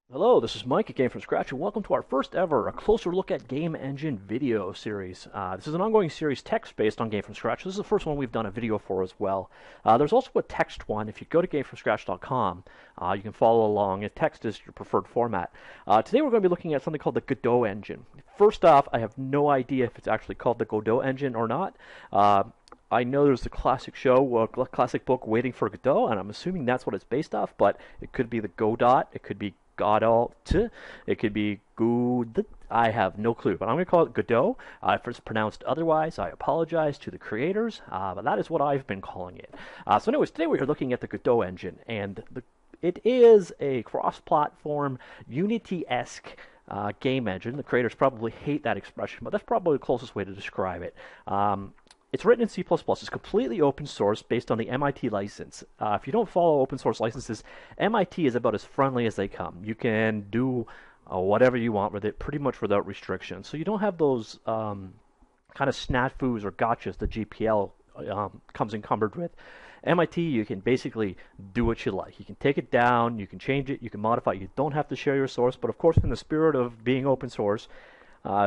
Hello, this is Mike at Gamefromscratch, and welcome to our first ever A Closer Look at Game Engine video series. This is an ongoing series text-based on Gamefromscratch. This is the first one we've done a video for as well. There's also a text one. If you go to Gamefromscratch.com, you can follow along. And text is your preferred format. Today we're going to be looking at something called the Godot engine. First off, I have no idea if it's actually called the Godot engine or not. I know there's a classic show, a classic book, Waiting for Godot, and I'm assuming that's what it's based off, but it could be the Godot, it could be Godot, it could be Good. I have no clue, but I'm going to call it Godot. If it's pronounced otherwise, I apologize to the creators, but that is what I've been calling it. So anyways, today we are looking at the Godot engine, and it is a cross-platform, Unity-esque game engine. The creators probably hate that expression, but that's probably the closest way to describe it. It's written in C++. It's completely open source based on the MIT license. If you don't follow open source licenses, MIT is about as friendly as they come. You can do whatever you want with it pretty much without restriction. So you don't have those kind of snafus or gotchas that GPL comes encumbered with. MIT, you can basically do what you like. You can take it down, you can change it, you can modify it. You don't have to share your source, but of course in the spirit of being open source,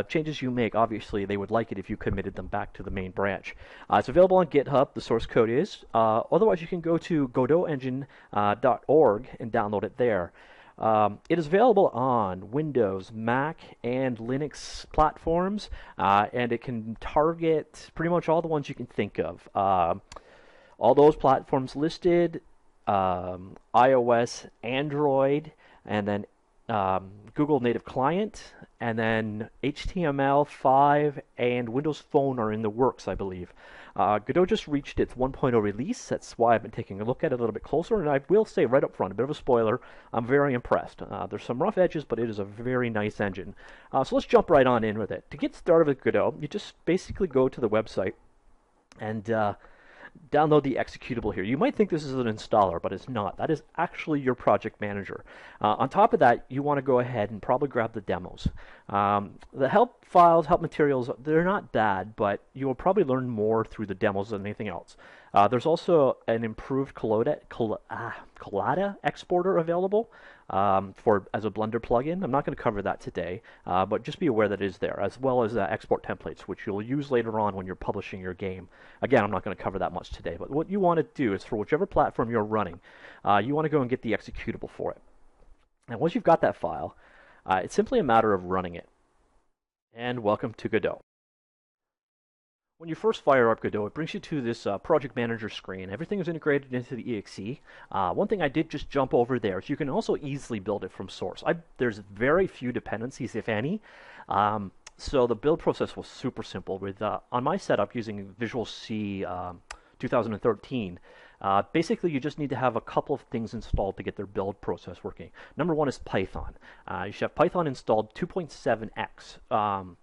changes you make, obviously, they would like it if you committed them back to the main branch. It's available on GitHub, the source code is. Otherwise, you can go to godotengine.org and download it there. It is available on Windows, Mac, and Linux platforms, and it can target pretty much all the ones you can think of. All those platforms listed, iOS, Android, and then Google Native Client, and then HTML5 and Windows Phone are in the works, I believe. Godot just reached its 1.0 release. That's why I've been taking a look at it a little bit closer, and I will say right up front, a bit of a spoiler, I'm very impressed. There's some rough edges, but it is a very nice engine. So let's jump right on in with it. To get started with Godot, you just basically go to the website and download the executable here. You might think this is an installer, but it's not. That is actually your project manager. On top of that, you want to go ahead and probably grab the demos. The help files, help materials, they're not bad, but you will probably learn more through the demos than anything else. There's also an improved Collada exporter available as a Blender plugin. I'm not going to cover that today, but just be aware that it is there, as well as export templates, which you'll use later on when you're publishing your game. Again, I'm not going to cover that much today, but what you want to do is for whichever platform you're running, you want to go and get the executable for it. And once you've got that file, it's simply a matter of running it. And welcome to Godot. When you first fire up Godot, it brings you to this project manager screen. Everything is integrated into the exe. One thing I did just jump over there is you can also easily build it from source. There's very few dependencies, if any. So the build process was super simple. With on my setup using Visual C 2013, basically you just need to have a couple of things installed to get their build process working. Number one is Python. You should have Python installed 2.7x.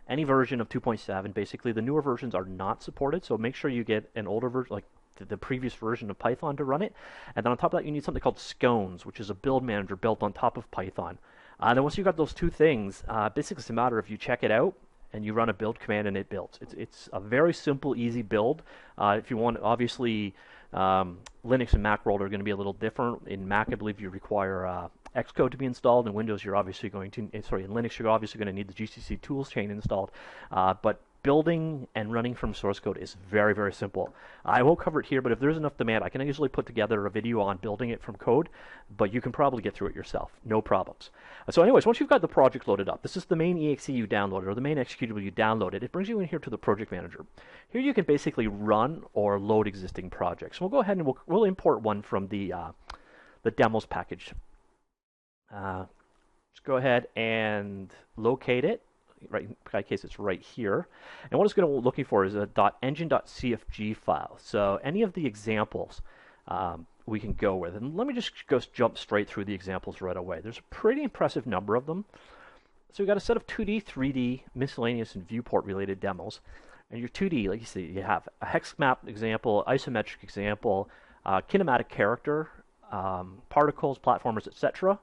Any version of 2.7, basically. The newer versions are not supported, so make sure you get an older version, like the previous version of Python to run it. And then on top of that, you need something called Scones, which is a build manager built on top of Python. And then once you've got those two things, basically it's a matter of you check it out, and you run a build command, and it builds. It's a very simple, easy build. If you want, obviously, Linux and Mac world are going to be a little different. In Mac, I believe you require Xcode to be installed. In Windows, you're obviously going to, in Linux, you're obviously going to need the GCC tools chain installed. But building and running from source code is very, very simple. I won't cover it here, but if there's enough demand, I can easily put together a video on building it from code, but you can probably get through it yourself. No problems. So anyways, once you've got the project loaded up, this is the main exe you downloaded, or the main executable you downloaded. It brings you in here to the project manager. Here you can basically run or load existing projects. So we'll go ahead and we'll import one from the demos package. Just go ahead and locate it. Right, in my case, it's right here. And what it's going to be looking for is a .engine.cfg file. So any of the examples we can go with. And let me just jump straight through the examples right away. There's a pretty impressive number of them. So we've got a set of 2D, 3D, miscellaneous, and viewport-related demos. And your 2D, like you see, you have a hex map example, isometric example, kinematic character, particles, platformers, etc.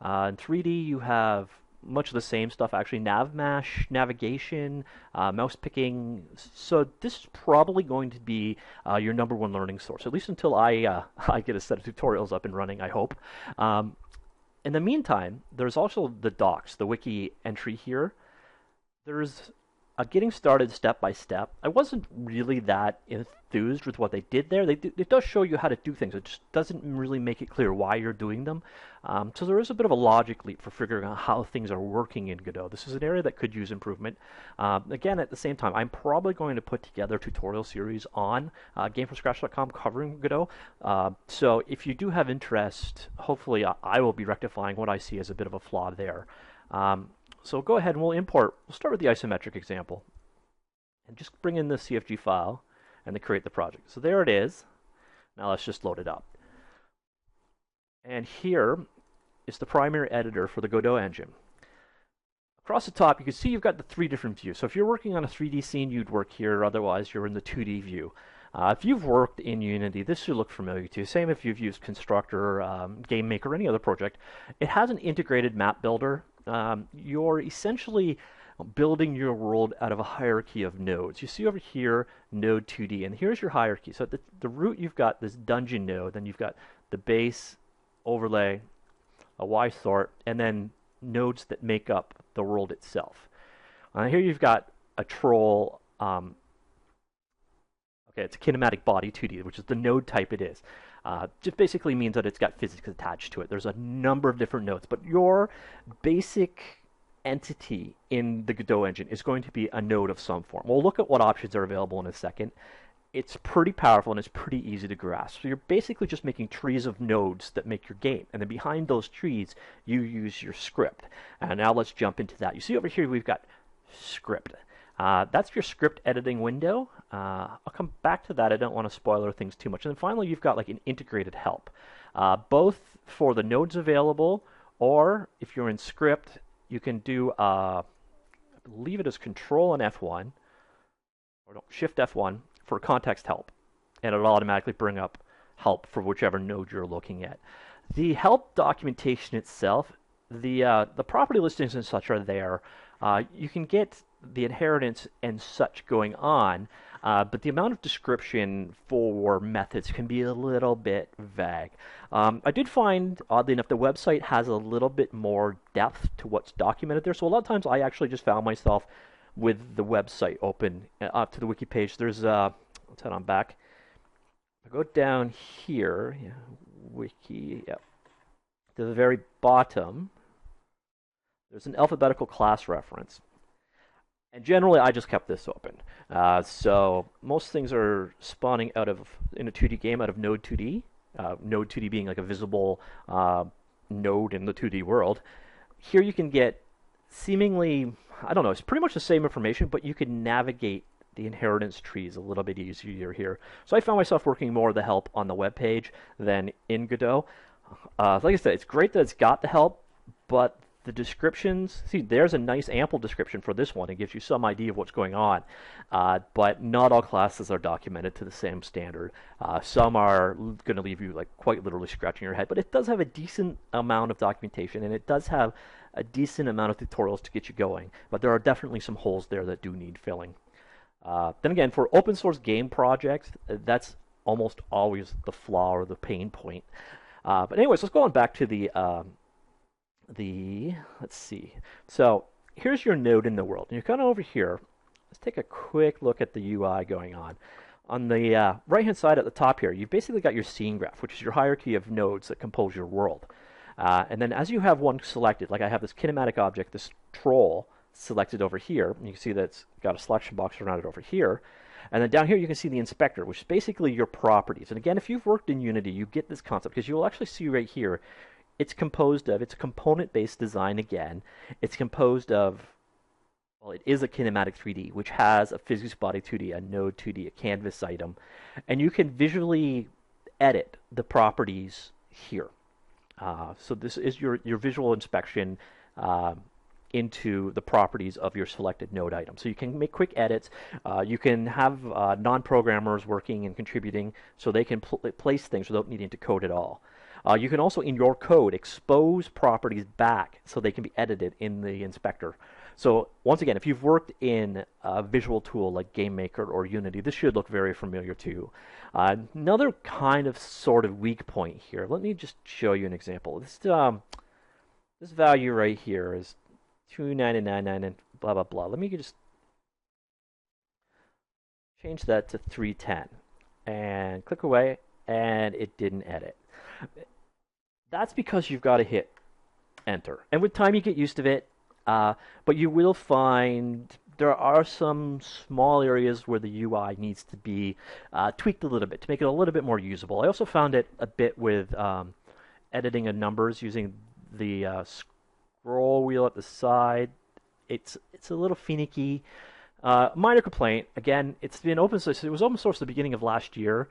In 3D, you have much of the same stuff, actually. Navmash, navigation, mouse picking. So this is probably going to be your number one learning source, at least until I get a set of tutorials up and running, I hope. In the meantime, there's also the docs, the wiki entry here. There's a getting started step by step. I wasn't really that enthused with what they did there. It does show you how to do things. It just doesn't really make it clear why you're doing them. So there is a bit of a logic leap for figuring out how things are working in Godot. This is an area that could use improvement. Again, at the same time, I'm probably going to put together a tutorial series on Gamefromscratch.com covering Godot. So if you do have interest, hopefully I will be rectifying what I see as a bit of a flaw there. So go ahead and we'll start with the isometric example. And just bring in the CFG file and then create the project. So there it is. Now let's just load it up. And here is the primary editor for the Godot engine. Across the top, you can see you've got the 3 different views. So if you're working on a 3D scene, you'd work here. Otherwise, you're in the 2D view. If you've worked in Unity, this should look familiar to you. Same if you've used Constructor, GameMaker, or any other project. It has an integrated map builder. You're essentially building your world out of a hierarchy of nodes. You see over here, node 2D, and here's your hierarchy. So at the root, you've got this dungeon node, then you've got the base, overlay, a Y sort, and then nodes that make up the world itself. Here you've got a troll. Okay, it's a kinematic body 2D, which is the node type it is. Just basically means that it's got physics attached to it. There's a number of different nodes, but your basic entity in the Godot engine is going to be a node of some form. We'll look at what options are available in a second. It's pretty powerful and it's pretty easy to grasp. So you're basically just making trees of nodes that make your game. And then behind those trees, you use your script. And now let's jump into that. You see over here, we've got script. That's your script editing window. I'll come back to that. I don't want to spoiler things too much. And then finally, you've got like an integrated help, both for the nodes available, or if you're in script, you can do, I believe it is Control and F1, or no, Shift F1 for context help, and it'll automatically bring up help for whichever node you're looking at. The help documentation itself, the property listings and such are there. You can get the inheritance and such going on, but the amount of description for methods can be a little bit vague. I did find, oddly enough, the website has a little bit more depth to what's documented there, so a lot of times I actually just found myself with the website open up to the wiki page. There's, let's head on back. I go down here, yeah, wiki, yeah, to the very bottom. There's an alphabetical class reference. And generally, I just kept this open. So most things are spawning out of, in a 2D game, out of node 2D. Node 2D being like a visible node in the 2D world. Here you can get seemingly, I don't know, it's pretty much the same information, but you can navigate the inheritance trees a little bit easier here. So I found myself working more of the help on the web page than in Godot. Like I said, it's great that it's got the help, but the descriptions, see, there's a nice ample description for this one. It gives you some idea of what's going on, but not all classes are documented to the same standard. Some are going to leave you like quite literally scratching your head, but it does have a decent amount of documentation, and it does have a decent amount of tutorials to get you going, but there are definitely some holes there that do need filling. Then again, for open source game projects, that's almost always the flaw or the pain point. But anyways, let's go on back to let's see. So here's your node in the world. And you're kind of over here. Let's take a quick look at the UI going on. On the right-hand side at the top here, you've basically got your scene graph, which is your hierarchy of nodes that compose your world. And then as you have one selected, like I have this kinematic object, this troll, selected over here. You can see that it's got a selection box around it over here. And then down here you can see the inspector, which is basically your properties. And again, if you've worked in Unity, you get this concept, because you'll actually see right here, it's composed of, it's a component-based design again. It's composed of, well, it is a kinematic 3D, which has a physics body 2D, a node 2D, a canvas item. And you can visually edit the properties here. So this is your visual inspection into the properties of your selected node item. So you can make quick edits. You can have non-programmers working and contributing so they can place things without needing to code at all. You can also, in your code, expose properties back so they can be edited in the inspector. So once again, if you've worked in a visual tool like GameMaker or Unity, this should look very familiar to you. Another kind of sort of weak point here. Let me just show you an example. This This value right here is 299.9 and blah, blah, blah. Let me just change that to 310 and click away, and it didn't edit. That's because you've got to hit enter. And with time, you get used to it, but you will find there are some small areas where the UI needs to be tweaked a little bit to make it a little bit more usable. I also found it a bit with editing of numbers using the scroll wheel at the side. It's a little finicky. Minor complaint. Again, it's been open source. It was open source at the beginning of last year.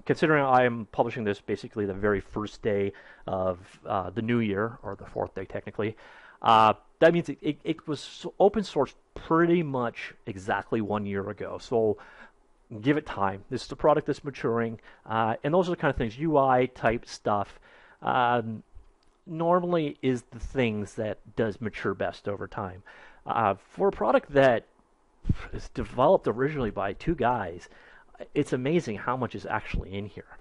Considering I am publishing this basically the very first day of the new year, or the fourth day technically, that means it was open source pretty much exactly 1 year ago. So give it time. This is a product that's maturing, and those are the kind of things, UI type stuff, normally is the things that does mature best over time. For a product that is developed originally by two guys, it's amazing how much is actually in here.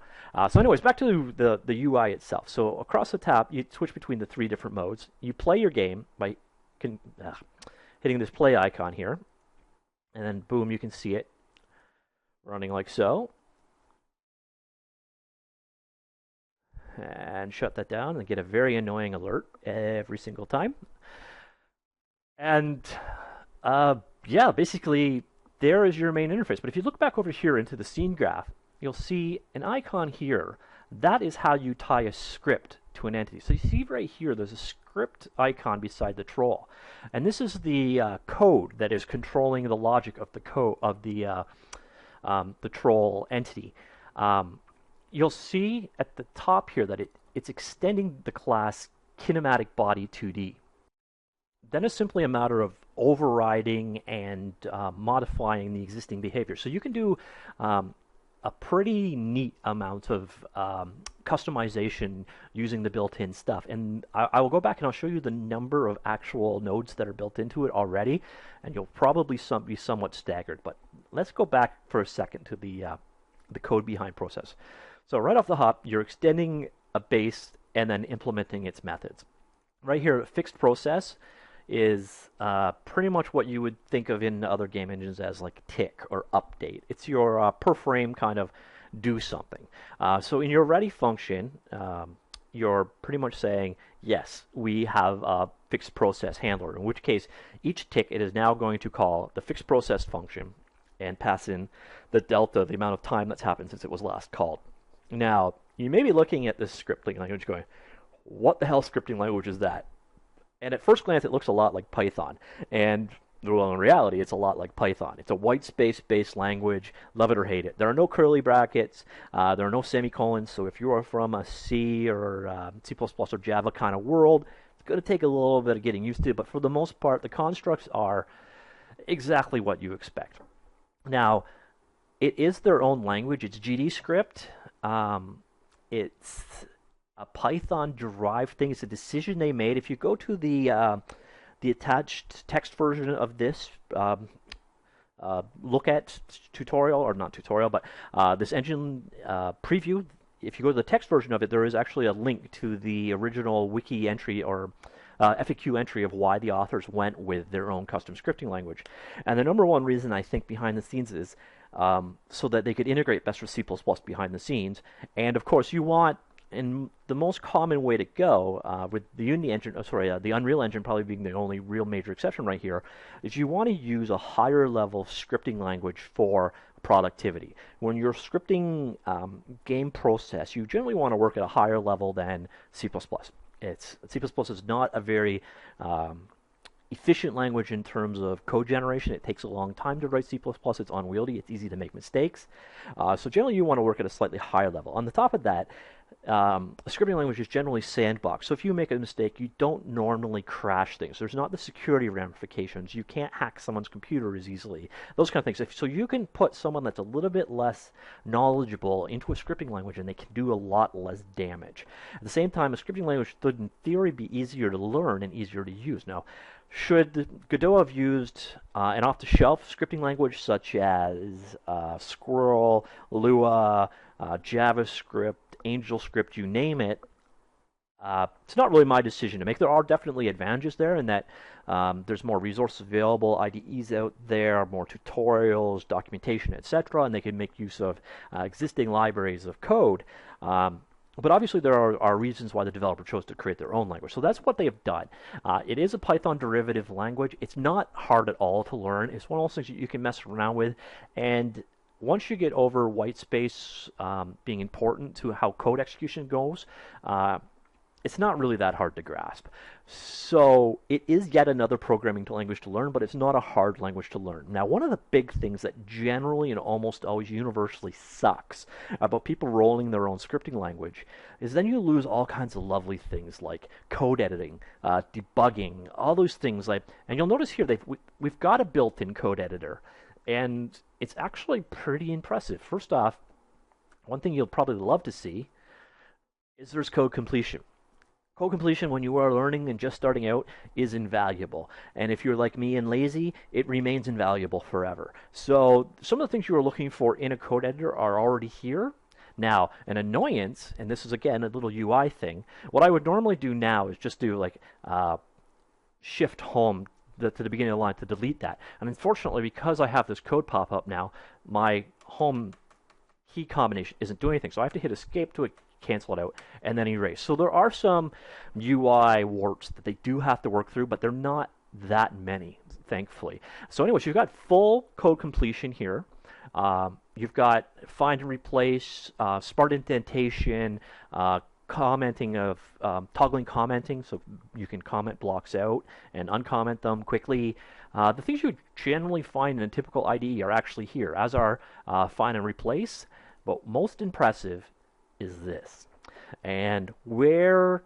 So anyways, back to the UI itself. So across the top, you switch between the three different modes. You play your game by hitting this play icon here, and then boom, you can see it running like so. And shut that down and get a very annoying alert every single time. And yeah, basically there is your main interface. But if you look back over here into the scene graph, you'll see an icon here. That is how you tie a script to an entity. So you see right here, there's a script icon beside the troll. And this is the code that is controlling the logic of the code of the troll entity. You'll see at the top here that it's extending the class kinematic body 2D. Then it's simply a matter of overriding and modifying the existing behavior. So you can do a pretty neat amount of customization using the built-in stuff. And I will go back and I'll show you the number of actual nodes that are built into it already, and you'll probably be somewhat staggered. But let's go back for a second to the code behind process. So right off the hop, you're extending a base and then implementing its methods. Right here, fixed process is pretty much what you would think of in other game engines as like tick or update. It's your per frame kind of do something. So in your ready function, you're pretty much saying, yes, we have a fixed process handler, in which case each tick it is now going to call the fixed process function and pass in the delta, the amount of time that's happened since it was last called. Now, you may be looking at this scripting language going, what the hell scripting language is that? And at first glance, it looks a lot like Python. And well, in reality, it's a lot like Python. It's a white space-based language, love it or hate it. There are no curly brackets. There are no semicolons. So if you are from a C or C++ or Java kind of world, it's going to take a little bit of getting used to. But for the most part, the constructs are exactly what you expect. Now, it is their own language. It's GDScript. It's a Python-derived thing. It's a decision they made. If you go to the attached text version of this look at tutorial, or not tutorial, but this engine preview, if you go to the text version of it, there is actually a link to the original wiki entry or FAQ entry of why the authors went with their own custom scripting language. And the number one reason I think behind the scenes is so that they could integrate best with C++ behind the scenes. And of course, you want, and the most common way to go with the Unity engine, the Unreal Engine probably being the only real major exception right here, is you want to use a higher level scripting language for productivity. When you're scripting game process, you generally want to work at a higher level than C++. C++ is not a very efficient language in terms of code generation. It takes a long time to write C++. It's unwieldy. It's easy to make mistakes. So generally, you want to work at a slightly higher level. On the top of that, a scripting language is generally sandbox. So if you make a mistake, you don't normally crash things. There's not the security ramifications. You can't hack someone's computer as easily. Those kind of things. So you can put someone that's a little bit less knowledgeable into a scripting language, and they can do a lot less damage. At the same time, a scripting language should, in theory, be easier to learn and easier to use. Now, should Godot have used an off-the-shelf scripting language such as Squirrel, Lua, JavaScript, AngelScript, you name it, It's not really my decision to make. There are definitely advantages there in that there's more resources available, IDEs out there, more tutorials, documentation, etc., and they can make use of existing libraries of code. But obviously there are reasons why the developer chose to create their own language. So that's what they have done. It is a Python derivative language. It's not hard at all to learn. It's one of those things that you can mess around with. And once you get over white space being important to how code execution goes, it's not really that hard to grasp. So it is yet another programming language to learn, but it's not a hard language to learn. Now, one of the big things that generally and almost always universally sucks about people rolling their own scripting language is then you lose all kinds of lovely things like code editing, debugging, all those things. And you'll notice here we've got a built-in code editor, and it's actually pretty impressive. First off, one thing you'll probably love to see is there's code completion. Code completion, when you are learning and just starting out, is invaluable. And if you're like me and lazy, it remains invaluable forever. So some of the things you are looking for in a code editor are already here. Now, an annoyance, and this is again a little UI thing, what I would normally do now is just do like shift home to the beginning of the line to delete that. And unfortunately, because I have this code pop up now, my home key combination isn't doing anything. So I have to hit escape to cancel it out, and then erase. So there are some UI warts that they do have to work through, but they're not that many, thankfully. So anyways, you've got full code completion here. You've got find and replace, smart indentation, commenting of toggling commenting, so you can comment blocks out and uncomment them quickly. The things you would generally find in a typical IDE are actually here, as are find and replace, but most impressive is this. And where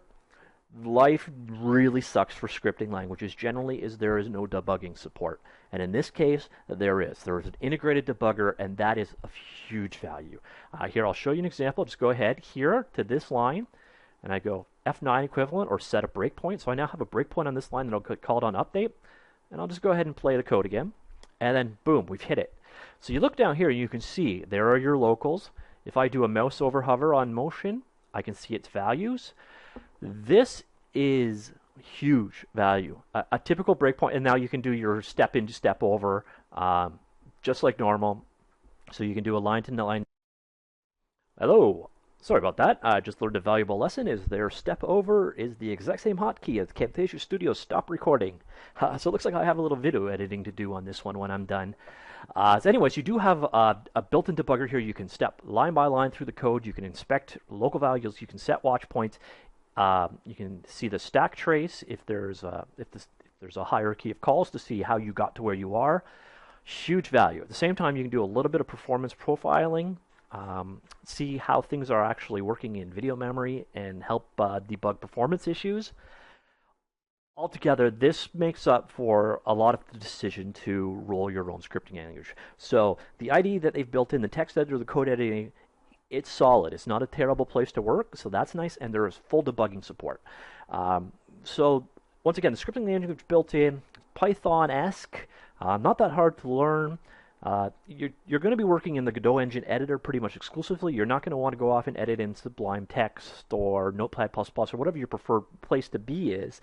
life really sucks for scripting languages generally is there is no debugging support. And in this case, there is. There is an integrated debugger, and that is of huge value. Here, I'll show you an example. Just go ahead here to this line, and I go F9 equivalent or set a breakpoint. So I now have a breakpoint on this line that I'll get called on update. And I'll just go ahead and play the code again. And then, boom, we've hit it. So you look down here, and you can see there are your locals. If I do a mouse over hover on motion, I can see its values. This is huge value. A typical breakpoint, and now you can do your step into step over just like normal. So you can do a line to line. Hello. Sorry about that. I just learned a valuable lesson. Is their step over is the exact same hotkey as Camtasia Studio's stop recording. So it looks like I have a little video editing to do on this one when I'm done. So anyways, you do have a built-in debugger here. You can step line by line through the code. You can inspect local values. You can set watch points. You can see the stack trace if there's a hierarchy of calls to see how you got to where you are. Huge value. At the same time, you can do a little bit of performance profiling. See how things are actually working in video memory and help debug performance issues. Altogether, this makes up for a lot of the decision to roll your own scripting language. So the IDE that they've built in, the text editor, the code editing, it's solid. It's not a terrible place to work, so that's nice, and there is full debugging support. So once again, the scripting language built in, Python-esque, not that hard to learn. You're going to be working in the Godot engine editor pretty much exclusively. You're not going to want to go off and edit in Sublime Text or Notepad++ or whatever your preferred place to be is.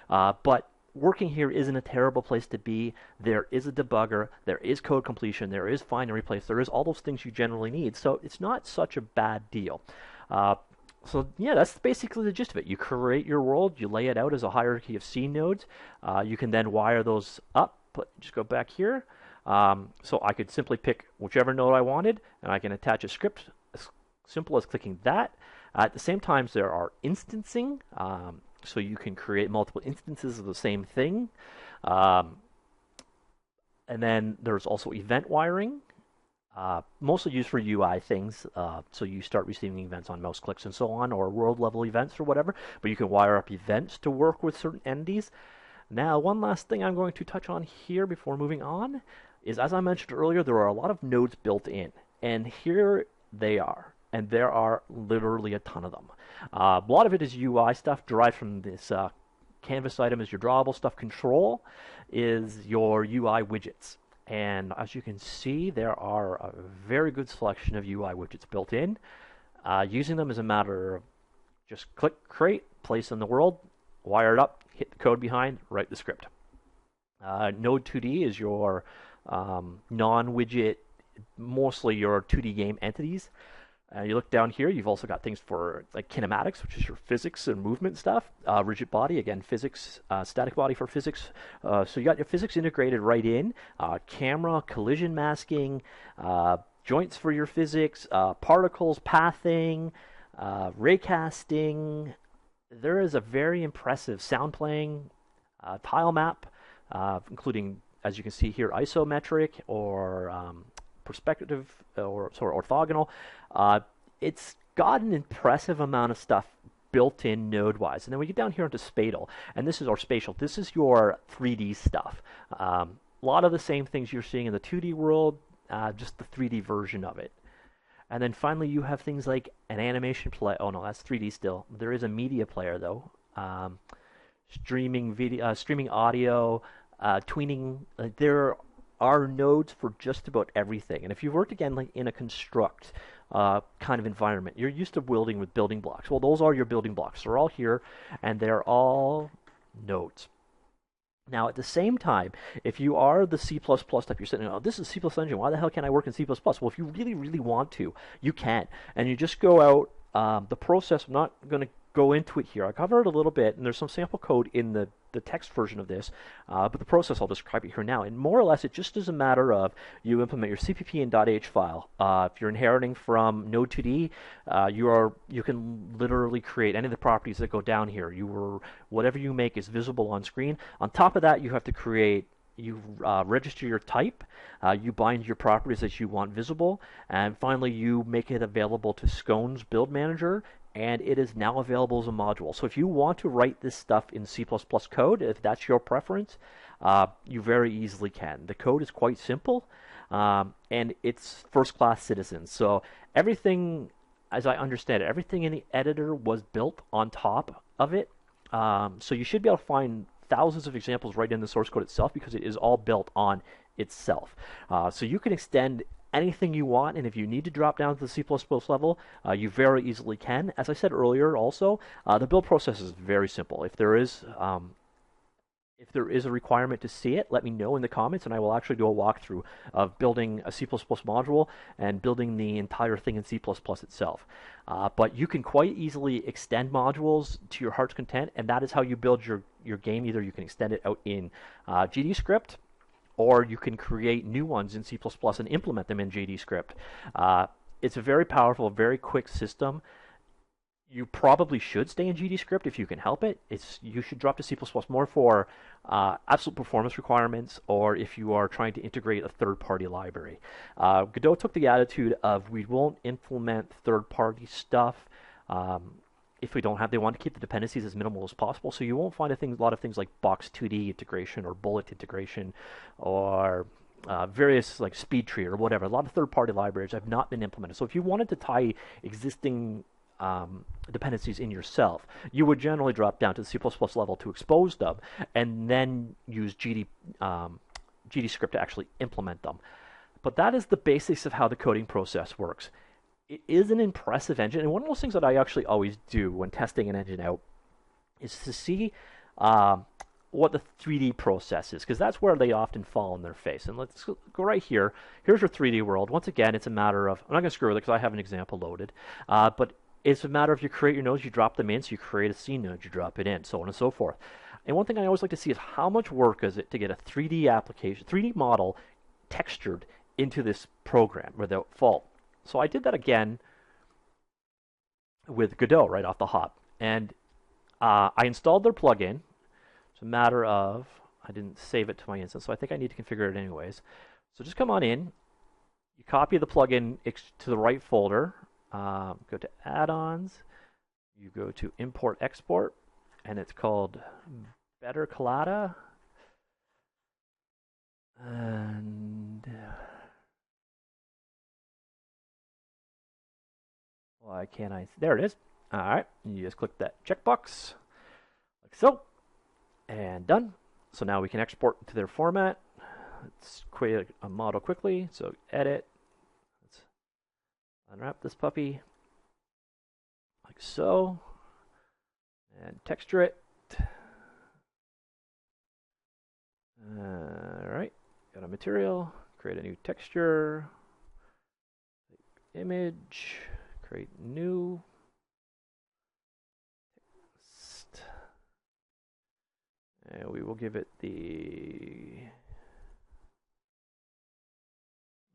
But working here isn't a terrible place to be. There is a debugger, there is code completion, there is find and replace, there is all those things you generally need. So it's not such a bad deal. So yeah, that's basically the gist of it. You create your world, you lay it out as a hierarchy of scene nodes. You can then wire those up. Just go back here. So I could simply pick whichever node I wanted, and I can attach a script as simple as clicking that. At the same time, there are instancing, so you can create multiple instances of the same thing. And then there's also event wiring, mostly used for UI things. So you start receiving events on mouse clicks and so on, or world level events or whatever. But you can wire up events to work with certain entities. Now, one last thing I'm going to touch on here before moving on is, as I mentioned earlier, there are a lot of nodes built in, and here they are, and there are literally a ton of them. A lot of it is UI stuff derived from this canvas item is your drawable stuff. Control is your UI widgets, and as you can see, there are a very good selection of UI widgets built in. Using them is a matter of just click, create, place in the world, wire it up, hit the code behind, write the script. Node 2D is your non-widget, mostly your 2D game entities. You look down here, you've also got things for like kinematics, which is your physics and movement stuff. Rigid body, again, physics, static body for physics. So you got your physics integrated right in. Camera, collision masking, joints for your physics, particles, pathing, raycasting. There is a very impressive sound playing, tile map, including, as you can see here, isometric or perspective or sort of orthogonal. It's got an impressive amount of stuff built in node-wise. And then we get down here into spatial, and this is our spatial. This is your 3D stuff. A lot of the same things you're seeing in the 2D world, just the 3D version of it. And then finally, you have things like an animation play. Oh no, that's 3D still. There is a media player though. Streaming video, streaming audio, tweening. There are nodes for just about everything. And if you've worked again like in a construct kind of environment, you're used to building with building blocks. Well, those are your building blocks. They're all here, and they're all nodes. Now, at the same time, if you are the C++ type, you're saying, oh, this is C++ engine. Why the hell can't I work in C++? Well, if you really, really want to, you can. And you just go out, the process, I'm not going to go into it here. I covered it a little bit, and there's some sample code in the text version of this, but the process I'll describe it here now. And more or less, it just is a matter of you implement your CPP and .h file. If you're inheriting from Node2D, you can literally create any of the properties that go down here. Whatever you make is visible on screen. On top of that, you have to create. You register your type, you bind your properties that you want visible, and finally you make it available to Scone's build manager, and it is now available as a module. So if you want to write this stuff in C++ code, if that's your preference, you very easily can. The code is quite simple, and it's first-class citizens. So everything, as I understand it, everything in the editor was built on top of it. So you should be able to find thousands of examples right in the source code itself because it is all built on itself. So you can extend anything you want, and if you need to drop down to the C++ level, you very easily can. As I said earlier also, the build process is very simple. If there is a requirement to see it, let me know in the comments, and I will actually do a walkthrough of building a C++ module and building the entire thing in C++ itself. But you can quite easily extend modules to your heart's content, and that is how you build your game. Either you can extend it out in GDScript, or you can create new ones in C++ and implement them in GDScript. It's a very powerful, very quick system. You probably should stay in GDScript if you can help it. You should drop to C++ more for absolute performance requirements, or if you are trying to integrate a third-party library. Godot took the attitude of we won't implement third-party stuff if we don't have. They want to keep the dependencies as minimal as possible, so you won't find a lot of things like box 2D integration or bullet integration or various like speed tree or whatever. A lot of third-party libraries have not been implemented. So if you wanted to tie existing dependencies in yourself, you would generally drop down to the C++ level to expose them and then use GDScript to actually implement them. But that is the basics of how the coding process works. It is an impressive engine, and one of those things that I actually always do when testing an engine out is to see what the 3D process is, because that's where they often fall on their face. And let's go right here. Here's your 3D world. Once again, it's a matter of, I'm not going to screw with it because I have an example loaded, but it's a matter of you create your nodes, you drop them in, so you create a scene node, you drop it in, so on and so forth. And one thing I always like to see is how much work is it to get a 3D application, 3D model textured into this program without fault. So I did that again with Godot right off the hop. And I installed their plugin. It's a matter of, I didn't save it to my instance, so I think I need to configure it anyways. So just come on in, you copy the plugin to the right folder, go to add-ons, you go to import export, and it's called Better Collada. And why can't I? There it is. All right, you just click that checkbox like so, and done. So now we can export to their format. Let's create a model quickly. So edit. Let's unwrap this puppy like so. and texture it. Alright, got a material, create a new texture, image, create new, text, and we will give it the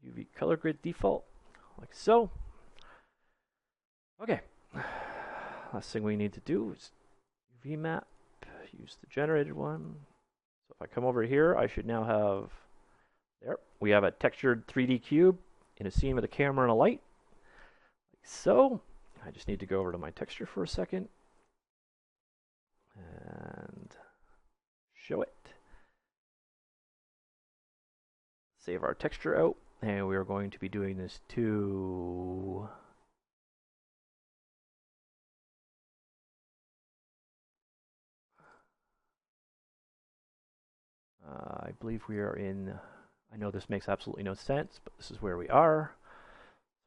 UV color grid default, like so. Okay, last thing we need to do is UV map, use the generated one. So if I come over here, I should now have, there, we have a textured 3D cube in a scene with a camera and a light, like so. I just need to go over to my texture for a second and show it. Save our texture out, and we are going to be doing this to I believe we are in, I know this makes absolutely no sense, but this is where we are.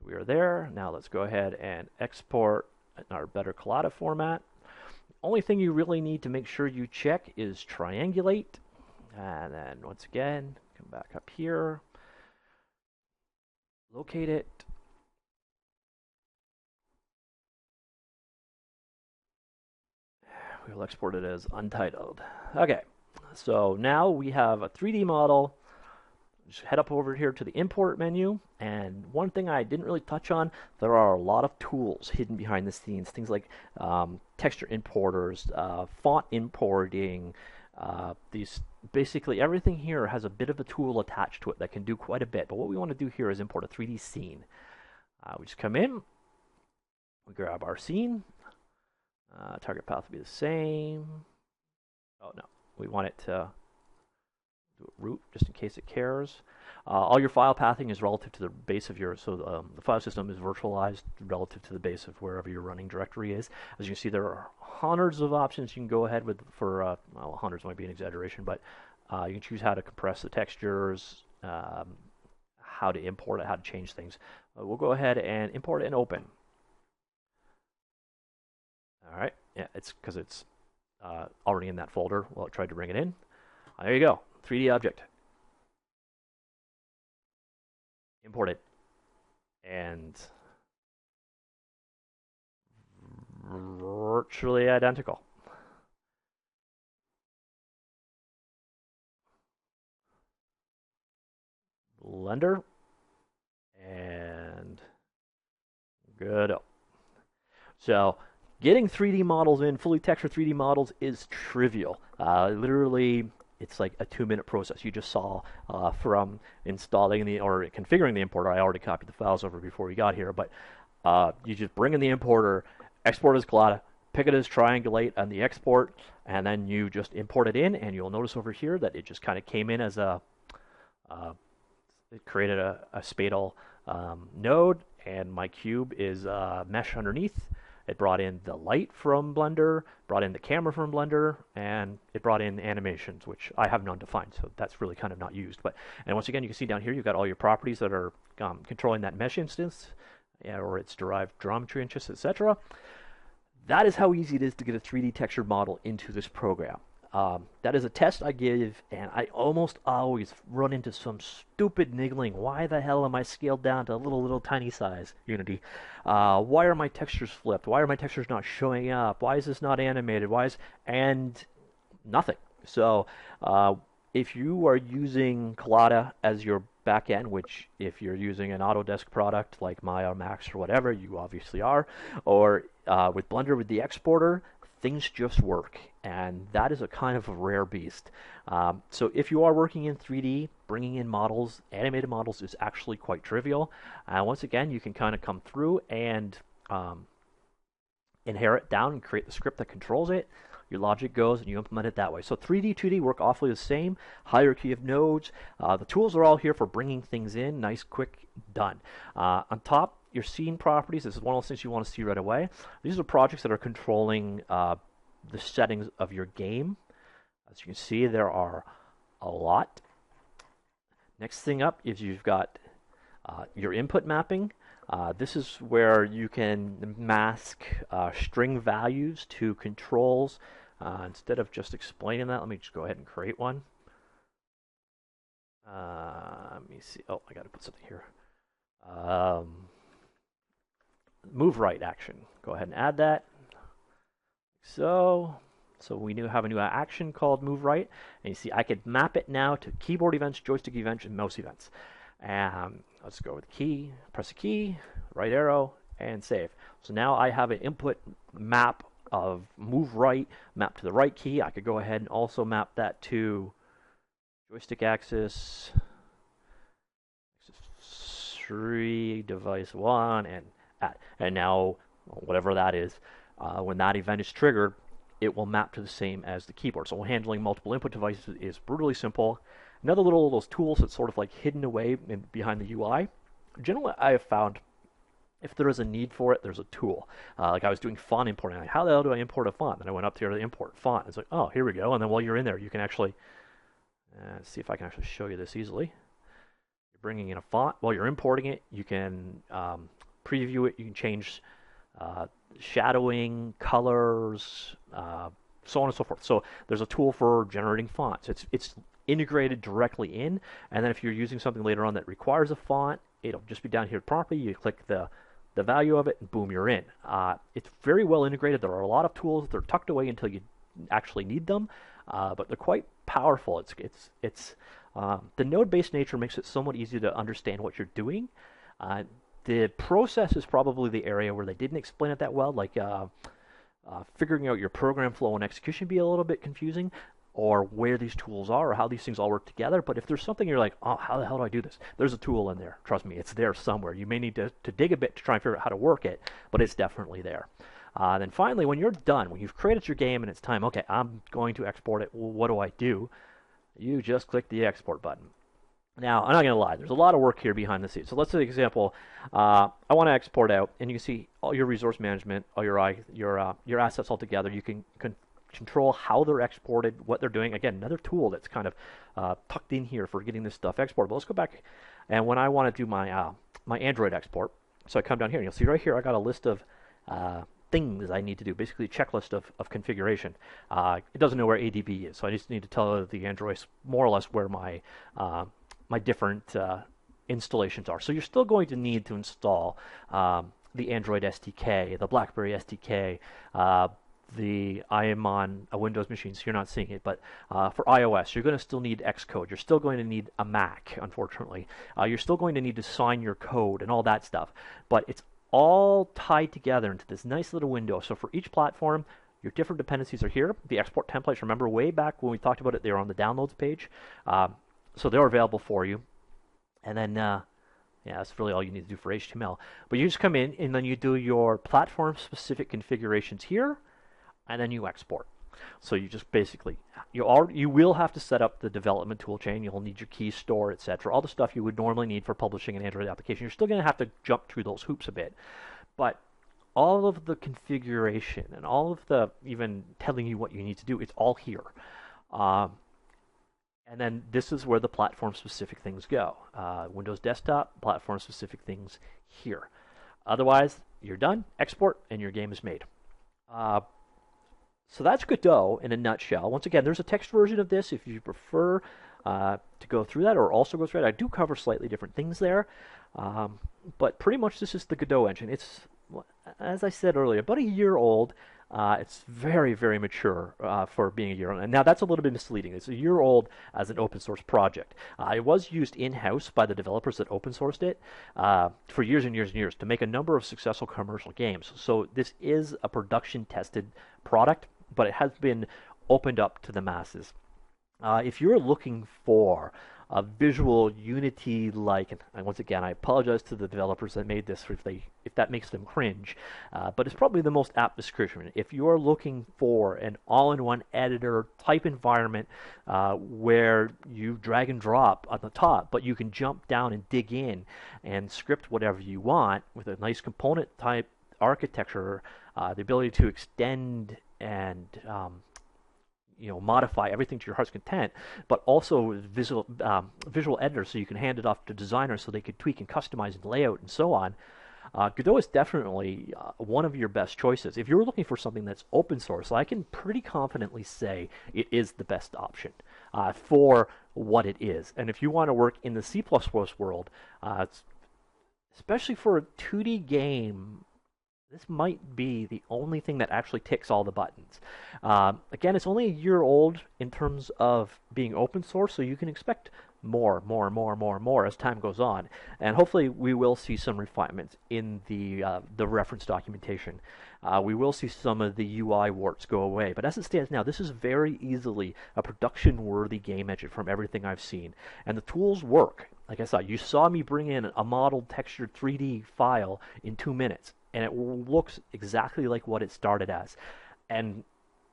We are there. Now let's go ahead and export in our better Collada format. The only thing you really need to make sure you check is triangulate. And then once again, come back up here, locate it. We'll export it as untitled. Okay, so now we have a 3D model. Just head up over here to the import menu, and one thing I didn't really touch on, there are a lot of tools hidden behind the scenes, things like texture importers, font importing, these basically everything here has a bit of a tool attached to it that can do quite a bit. But what we want to do here is import a 3D scene. We just come in, we grab our scene, target path will be the same. Oh no, we want it to do a root just in case it cares. All your file pathing is relative to the base of your, so the file system is virtualized relative to the base of wherever your running directory is. As you can see, there are hundreds of options you can go ahead with for, well, hundreds might be an exaggeration, but you can choose how to compress the textures, how to import it, how to change things. We'll go ahead and import it and open. All right, yeah, it's because it's already in that folder. Well, it tried to bring it in. There you go, 3D object. Import it. And virtually identical. Blender and Godot. So getting 3D models in, fully textured 3D models, is trivial. Literally, it's like a 2-minute process. You just saw from installing the or configuring the importer. I already copied the files over before we got here, but you just bring in the importer, export as Collada, pick it as triangulate on the export, and then you just import it in. And you'll notice over here that it just kind of came in as a it created a spadal node, and my cube is mesh underneath. It brought in the light from Blender, brought in the camera from Blender, and it brought in animations, which I have none defined, so that's really kind of not used. But and once again, you can see down here, you've got all your properties that are controlling that mesh instance, or its derived geometry instance, etc. That is how easy it is to get a 3D textured model into this program. That is a test I give, and I almost always run into some stupid niggling. Why the hell am I scaled down to a little tiny size, Unity? Why are my textures flipped? Why are my textures not showing up? Why is this not animated? And nothing. So if you are using Collada as your backend, which if you're using an Autodesk product like Maya or Max or whatever, you obviously are, or with Blender with the exporter, things just work, and that is a kind of a rare beast. So if you are working in 3D, bringing in models, animated models, is actually quite trivial. Once again, you can kind of come through and inherit down and create the script that controls it. Your logic goes and you implement it that way. So 3D, 2D work awfully the same. Hierarchy of nodes. The tools are all here for bringing things in. Nice, quick, done. On top, your scene properties. This is one of those things you want to see right away. These are projects that are controlling the settings of your game. As you can see, there are a lot. Next thing up is you've got your input mapping. This is where you can mask string values to controls. Instead of just explaining that, let me just go ahead and create one. Let me see. Oh, I got to put something here. Move right action. Go ahead and add that. So we have a new action called move right, and you see I could map it now to keyboard events, joystick events, and mouse events. Let's go with key, press a key, right arrow, and save. So now I have an input map of move right, map to the right key. I could go ahead and also map that to joystick axis 3, device 1, and add. And now, whatever that is, when that event is triggered, it will map to the same as the keyboard. So handling multiple input devices is brutally simple. Another little of those tools that's sort of like hidden away behind the UI. Generally, I have found if there is a need for it, there's a tool. Like I was doing font importing. Like, how the hell do I import a font? And I went up here to import font. It's like, oh, here we go. And then while you're in there, you can actually see if I can actually show you this easily. You're bringing in a font. While you're importing it, you can preview it. You can change shadowing, colors, so on and so forth. So there's a tool for generating fonts. It's integrated directly in, and then if you're using something later on that requires a font, it'll just be down here properly. You click the value of it, and boom, you're in. It's very well integrated. There are a lot of tools that are tucked away until you actually need them, but they're quite powerful. It's the node-based nature makes it somewhat easy to understand what you're doing. The process is probably the area where they didn't explain it that well, like figuring out your program flow and execution be a little bit confusing, or where these tools are, or how these things all work together. But if there's something you're like, oh, how the hell do I do this? There's a tool in there. Trust me, it's there somewhere. You may need to dig a bit to try and figure out how to work it, but it's definitely there. Then finally, when you're done, when you've created your game and it's time, okay, I'm going to export it. Well, what do? You just click the export button. Now, I'm not going to lie, there's a lot of work here behind the scenes. So let's say, for example, I want to export out, and you can see all your resource management, all your assets all together. You can control how they're exported, what they're doing. Again, another tool that's kind of tucked in here for getting this stuff exported. But let's go back, and when I want to do my my Android export, so I come down here, and you'll see right here I got a list of things I need to do, basically a checklist of configuration. It doesn't know where ADB is, so I just need to tell the Android more or less where my my different installations are. So you're still going to need to install the Android SDK, the Blackberry SDK. I am on a Windows machine, so you're not seeing it. But for iOS, you're going to still need Xcode. You're still going to need a Mac, unfortunately. You're still going to need to sign your code and all that stuff. But it's all tied together into this nice little window. So for each platform, your different dependencies are here. The export templates, remember way back when we talked about it, they were on the downloads page. So they're available for you. And then, yeah, that's really all you need to do for HTML. But you just come in, and then you do your platform-specific configurations here, and then you export. So you just basically, you will have to set up the development tool chain. You'll need your key store, etc. All the stuff you would normally need for publishing an Android application. You're still going to have to jump through those hoops a bit. But all of the configuration and all of the even telling you what you need to do, it's all here. And then this is where the platform-specific things go. Windows Desktop, platform-specific things here. Otherwise, you're done, export, and your game is made. So that's Godot in a nutshell. Once again, there's a text version of this if you prefer to go through that, or also go through it. I do cover slightly different things there. But pretty much this is the Godot engine. It's, as I said earlier, about a year old. It's very, very mature for being a year old. And now that's a little bit misleading. It's a year old as an open source project. It was used in-house by the developers that open sourced it for years and years and years to make a number of successful commercial games. So this is a production tested product, but it has been opened up to the masses. If you're looking for a visual Unity-like, and once again, I apologize to the developers that made this if that makes them cringe, but it's probably the most apt description. If you're looking for an all-in-one editor type environment where you drag and drop on the top, but you can jump down and dig in and script whatever you want with a nice component type architecture, the ability to extend and modify everything to your heart's content, but also visual editors, so you can hand it off to designers so they could tweak and customize and layout and so on. Godot is definitely one of your best choices. If you're looking for something that's open source, I can pretty confidently say it is the best option for what it is. And if you want to work in the C++ world, especially for a 2D game, this might be the only thing that actually ticks all the buttons. Again, it's only a year old in terms of being open source, so you can expect more as time goes on. And hopefully we will see some refinements in the reference documentation. We will see some of the UI warts go away. But as it stands now, this is very easily a production-worthy game engine from everything I've seen. And the tools work. Like I said, you saw me bring in a modeled textured 3D file in 2 minutes. And it looks exactly like what it started as. And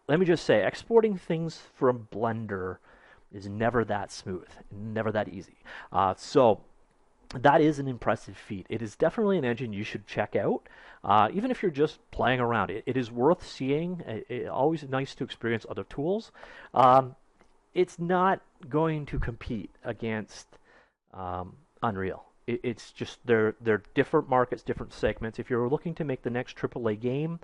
let me just say, exporting things from Blender is never that smooth, never that easy. So that is an impressive feat. It is definitely an engine you should check out, even if you're just playing around. It is worth seeing. It's always nice to experience other tools. It's not going to compete against Unreal. It's just they're different markets, different segments. If you're looking to make the next AAA game,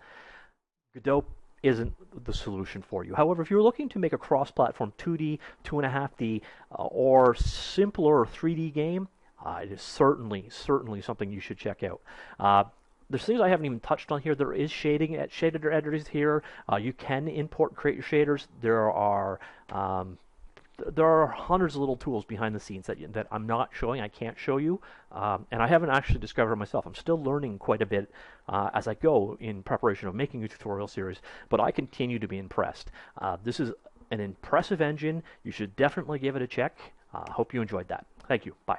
Godot isn't the solution for you. However, if you're looking to make a cross-platform 2D, 2.5D, or simpler 3D game, it is certainly something you should check out. There's things I haven't even touched on here. There is shader editors here. You can import, create your shaders. There are hundreds of little tools behind the scenes that I'm not showing, I can't show you, and I haven't actually discovered myself. I'm still learning quite a bit as I go in preparation of making a tutorial series, but I continue to be impressed. This is an impressive engine. You should definitely give it a check. Hope you enjoyed that. Thank you. Bye.